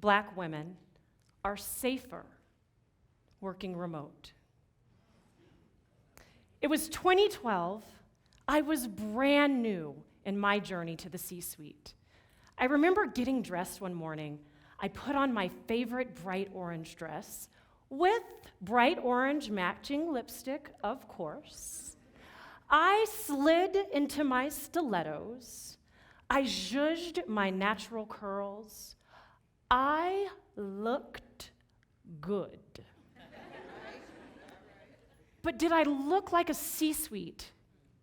Black women are safer working remote. It was 2012. I was brand new in my journey to the C-suite. I remember getting dressed one morning. I put on my favorite bright orange dress with bright orange matching lipstick, of course. I slid into my stilettos. I zhuzhed my natural curls. I looked good. But did I look like a C-suite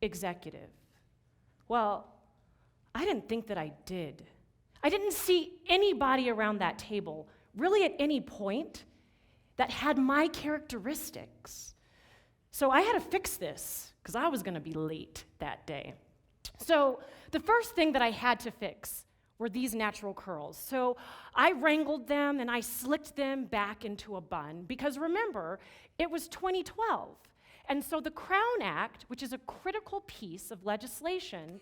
executive? Well, I didn't think that I did. I didn't see anybody around that table, really at any point, that had my characteristics. So I had to fix this, because I was going to be late that day. So the first thing that I had to fix were these natural curls. So I wrangled them and I slicked them back into a bun, because remember, it was 2012. And so the Crown Act, which is a critical piece of legislation,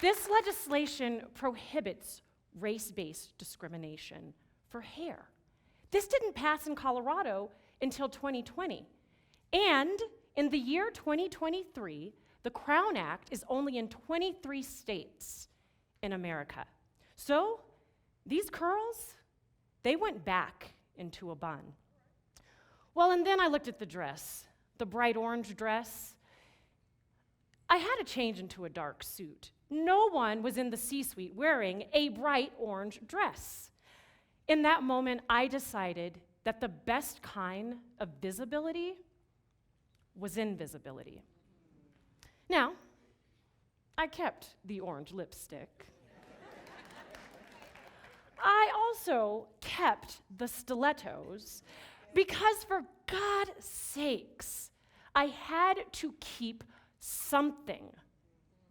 this legislation prohibits race-based discrimination for hair. This didn't pass in Colorado until 2020. And in the year 2023, the Crown Act is only in 23 states in America. So these curls, they went back into a bun. Well, and then I looked at the dress, the bright orange dress. I had to change into a dark suit. No one was in the C-suite wearing a bright orange dress. In that moment, I decided that the best kind of visibility was invisibility. Now, I kept the orange lipstick. I also kept the stilettos, because for God's sakes, I had to keep something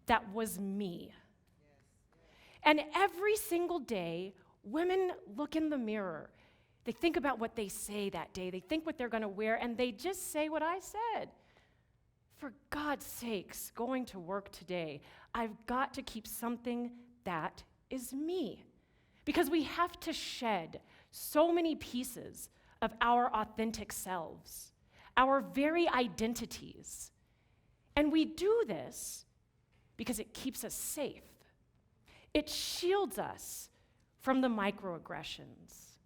that was me. And every single day, women look in the mirror. They think about what they say that day. They think what they're going to wear, and they just say what I said. For God's sakes, going to work today, I've got to keep something that is me. Because we have to shed so many pieces of our authentic selves, our very identities. And we do this because it keeps us safe. It shields us from the microaggressions.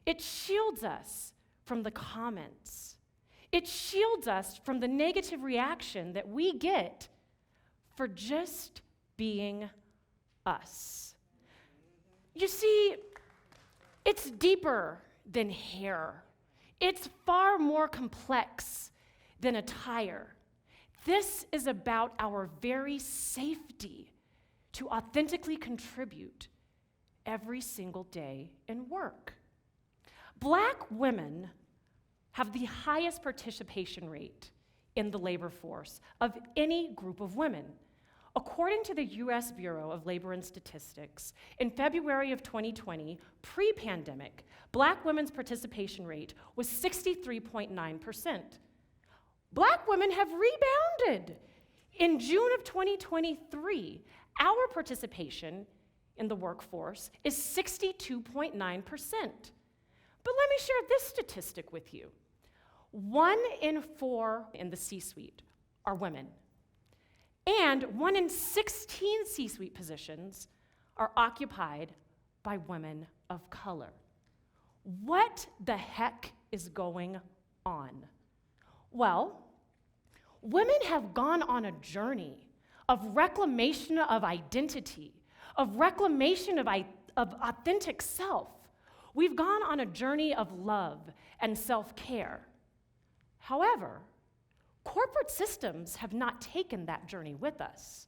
It shields us from the comments. It shields us from the negative reaction that we get for just being us. You see, it's deeper than hair. It's far more complex than attire. This is about our very safety to authentically contribute every single day in work. Black women have the highest participation rate in the labor force of any group of women. According to the US Bureau of Labor and Statistics, in February of 2020, pre-pandemic, Black women's participation rate was 63.9%. Black women have rebounded. In June of 2023, our participation in the workforce is 62.9%. But let me share this statistic with you. 1 in 4 in the C-suite are women. And 1 in 16 C-suite positions are occupied by women of color. What the heck is going on? Well, women have gone on a journey of reclamation of identity, of reclamation of authentic self. We've gone on a journey of love and self-care. However, corporate systems have not taken that journey with us.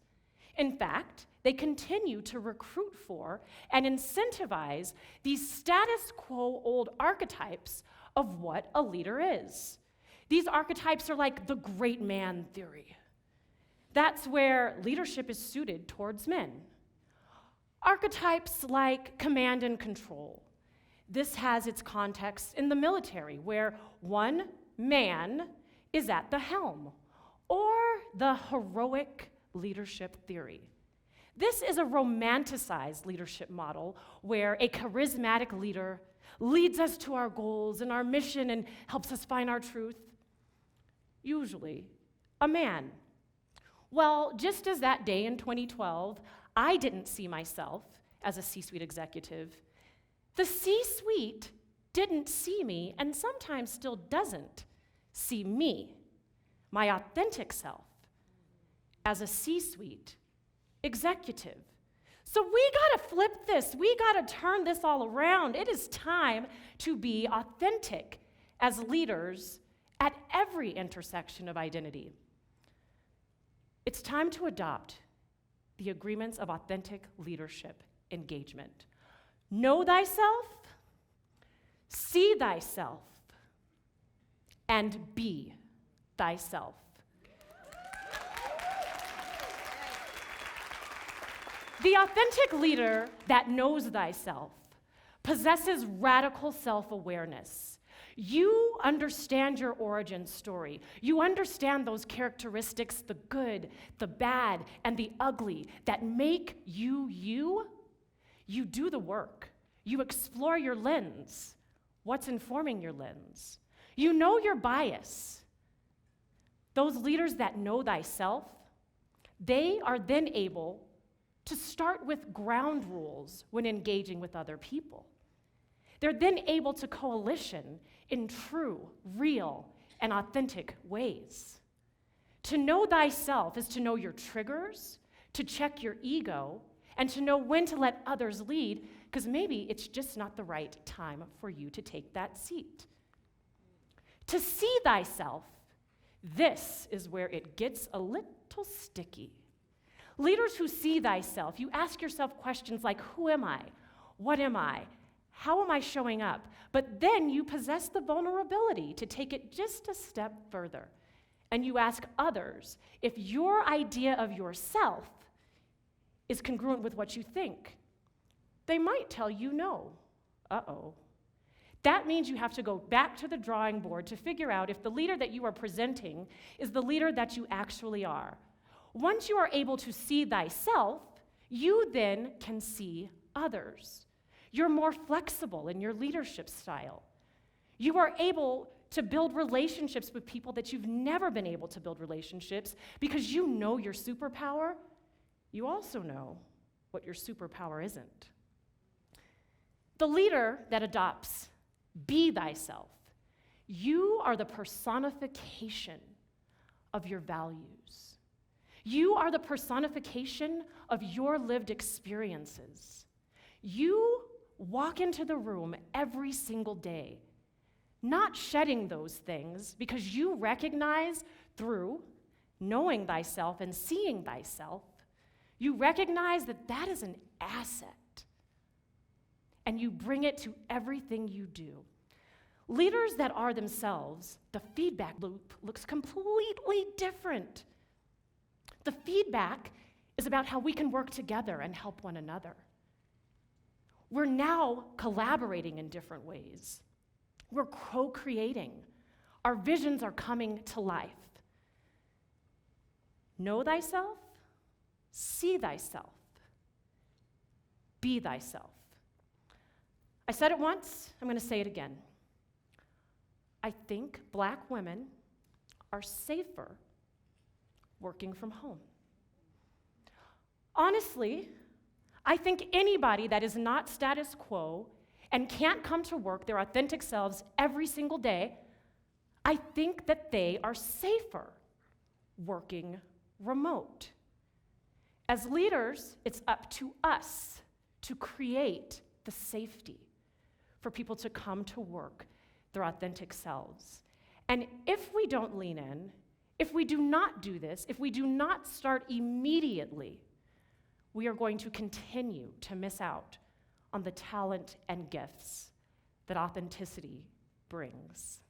In fact, they continue to recruit for and incentivize these status quo old archetypes of what a leader is. These archetypes are like the great man theory. That's where leadership is suited towards men. Archetypes like command and control. This has its context in the military, where one man is at the helm, or the heroic leadership theory. This is a romanticized leadership model where a charismatic leader leads us to our goals and our mission and helps us find our truth. Usually, a man. Well, just as that day in 2012, I didn't see myself as a C-suite executive, the C-suite didn't see me, and sometimes still doesn't see me, my authentic self, as a C-suite executive. So we gotta flip this. We gotta turn this all around. It is time to be authentic as leaders at every intersection of identity. It's time to adopt the agreements of authentic leadership engagement. Know thyself, see thyself, and be thyself. The authentic leader that knows thyself possesses radical self-awareness. You understand your origin story. You understand those characteristics, the good, the bad, and the ugly that make you you. You do the work. You explore your lens. What's informing your lens? You know your bias. Those leaders that know thyself, they are then able to start with ground rules when engaging with other people. They're then able to coalition in true, real, and authentic ways. To know thyself is to know your triggers, to check your ego, and to know when to let others lead, because maybe it's just not the right time for you to take that seat. To see thyself, this is where it gets a little sticky. Leaders who see thyself, you ask yourself questions like, who am I? What am I? How am I showing up? But then you possess the vulnerability to take it just a step further. And you ask others if your idea of yourself is congruent with what you think. They might tell you no. Uh-oh. That means you have to go back to the drawing board to figure out if the leader that you are presenting is the leader that you actually are. Once you are able to see thyself, you then can see others. You're more flexible in your leadership style. You are able to build relationships with people that you've never been able to build relationships because you know your superpower. You also know what your superpower isn't. The leader that adopts be thyself, you are the personification of your values. You are the personification of your lived experiences. You walk into the room every single day, not shedding those things because you recognize through knowing thyself and seeing thyself, you recognize that that is an asset, and you bring it to everything you do. Leaders that are themselves, the feedback loop looks completely different. The feedback is about how we can work together and help one another. We're now collaborating in different ways. We're co-creating. Our visions are coming to life. Know thyself, see thyself, be thyself. I said it once, I'm going to say it again. I think Black women are safer working from home. Honestly, I think anybody that is not status quo and can't come to work their authentic selves every single day, I think that they are safer working remote. As leaders, it's up to us to create the safety for people to come to work their authentic selves. And if we don't lean in, if we do not do this, if we do not start immediately, we are going to continue to miss out on the talent and gifts that authenticity brings.